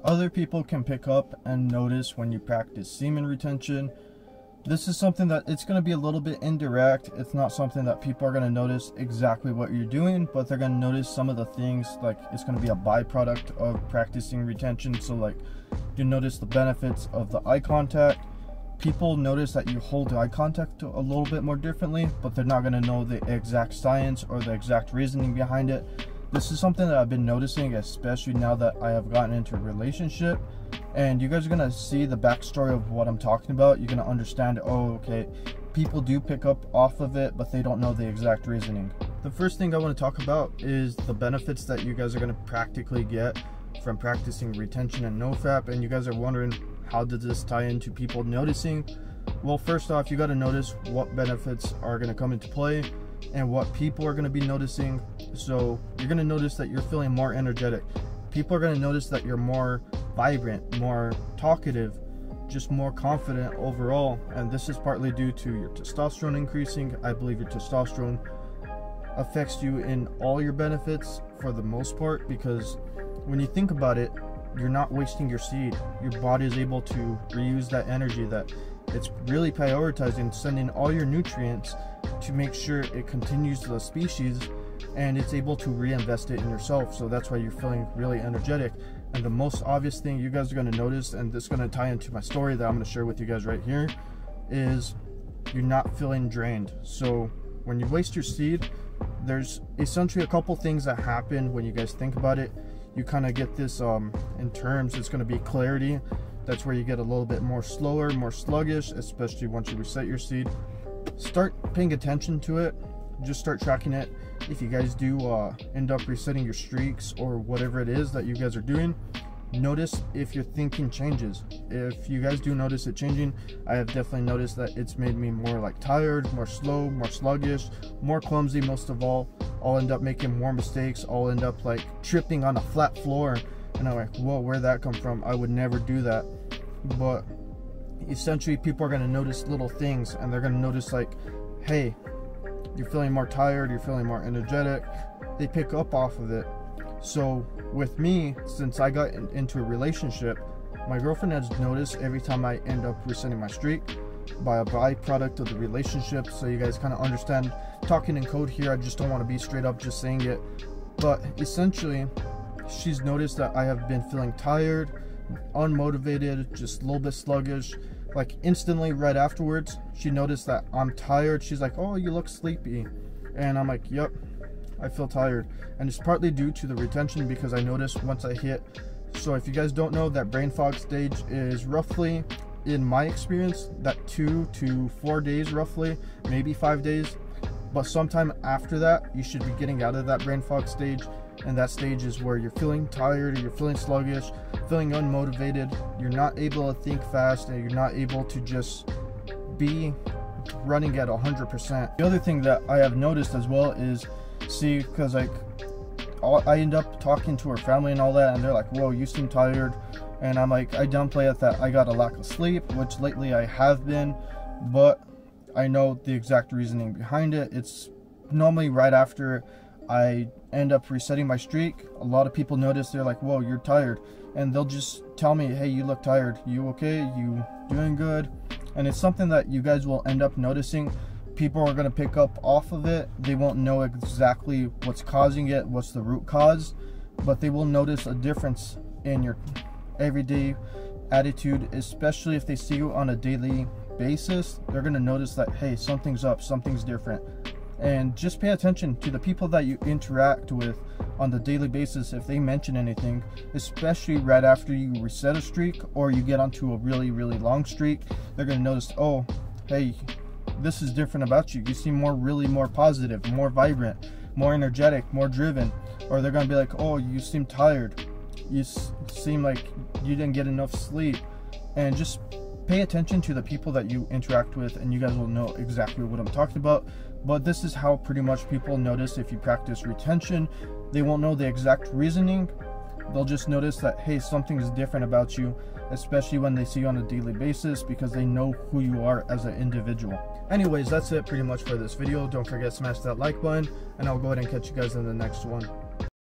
Other people can pick up and notice when you practice semen retention. This is something that it's going to be a little bit indirect. It's not something that people are going to notice exactly what you're doing, but they're going to notice some of the things. Like, it's going to be a byproduct of practicing retention. So like, you notice the benefits of the eye contact. People notice that you hold eye contact a little bit more differently, but they're not going to know the exact science or the exact reasoning behind it. This is something that I've been noticing, especially now that I have gotten into a relationship. And you guys are going to see the backstory of what I'm talking about. You're going to understand, oh, okay, people do pick up off of it, but they don't know the exact reasoning. The first thing I want to talk about is the benefits that you guys are going to practically get from practicing retention and nofap. And you guys are wondering, how does this tie into people noticing? Well, first off, you got to notice what benefits are going to come into play and what people are going to be noticing. So you're going to notice that you're feeling more energetic. People are going to notice that you're more vibrant, more talkative, just more confident overall. And this is partly due to your testosterone increasing. I believe your testosterone affects you in all your benefits for the most part, because when you think about it, you're not wasting your seed. Your body is able to reuse that energy, that it's really prioritizing sending all your nutrients to make sure it continues the species, and it's able to reinvest it in yourself. So that's why you're feeling really energetic. And the most obvious thing you guys are going to notice, and this is going to tie into my story that I'm going to share with you guys right here, is you're not feeling drained. So when you waste your seed, there's essentially a couple things that happen when you guys think about it. You kind of get this in terms, it's going to be clarity. That's where you get a little bit more slower, more sluggish, especially once you reset your seed. Start paying attention to it. Just start tracking it. If you guys do end up resetting your streaks or whatever it is that you guys are doing, notice if your thinking changes. If you guys do notice it changing, I have definitely noticed that it's made me more like tired, more slow, more sluggish, more clumsy. Most of all, I'll end up making more mistakes. I'll end up like tripping on a flat floor, and I'm like, whoa, where'd that come from? I would never do that. But essentially, people are going to notice little things, and they're going to notice like, hey, you're feeling more tired, you're feeling more energetic. They pick up off of it. So with me, since I got into a relationship, my girlfriend has noticed every time I end up resetting my streak by a byproduct of the relationship. So you guys kind of understand, talking in code here, I just don't want to be straight up just saying it. But essentially, she's noticed that I have been feeling tired, unmotivated, just a little bit sluggish. Like instantly right afterwards, she noticed that I'm tired. She's like, oh, you look sleepy. And I'm like, yep, I feel tired. And it's partly due to the retention, because I noticed once I hit, so if you guys don't know, that brain fog stage is roughly, in my experience, that 2 to 4 days roughly, maybe 5 days. But sometime after that, you should be getting out of that brain fog stage. And that stage is where you're feeling tired, or you're feeling sluggish, feeling unmotivated, you're not able to think fast, and you're not able to just be running at 100%. The other thing that I have noticed as well is, see, because like I end up talking to her family and all that, and they're like, whoa, you seem tired. And I'm like, I downplay it that I got a lack of sleep, which lately I have been, but I know the exact reasoning behind it. It's normally right after I end up resetting my streak. A lot of people notice, they're like, whoa, you're tired, and they'll just tell me, hey, you look tired, you okay, you doing good? And it's something that you guys will end up noticing. People are going to pick up off of it. They won't know exactly what's causing it, what's the root cause, but they will notice a difference in your everyday attitude, especially if they see you on a daily basis. They're going to notice that, hey, something's up, something's different. And just pay attention to the people that you interact with on the daily basis. If they mention anything, especially right after you reset a streak or you get onto a really, really long streak, they're going to notice, oh, hey, this is different about you. You seem really more positive, more vibrant, more energetic, more driven. Or they're going to be like, oh, you seem tired. You seem like you didn't get enough sleep. And just pay attention to the people that you interact with, and you guys will know exactly what I'm talking about. But this is how pretty much people notice if you practice retention. They won't know the exact reasoning. They'll just notice that, hey, something is different about you, especially when they see you on a daily basis, because they know who you are as an individual. Anyways, that's it pretty much for this video. Don't forget to smash that like button, and I'll go ahead and catch you guys in the next one.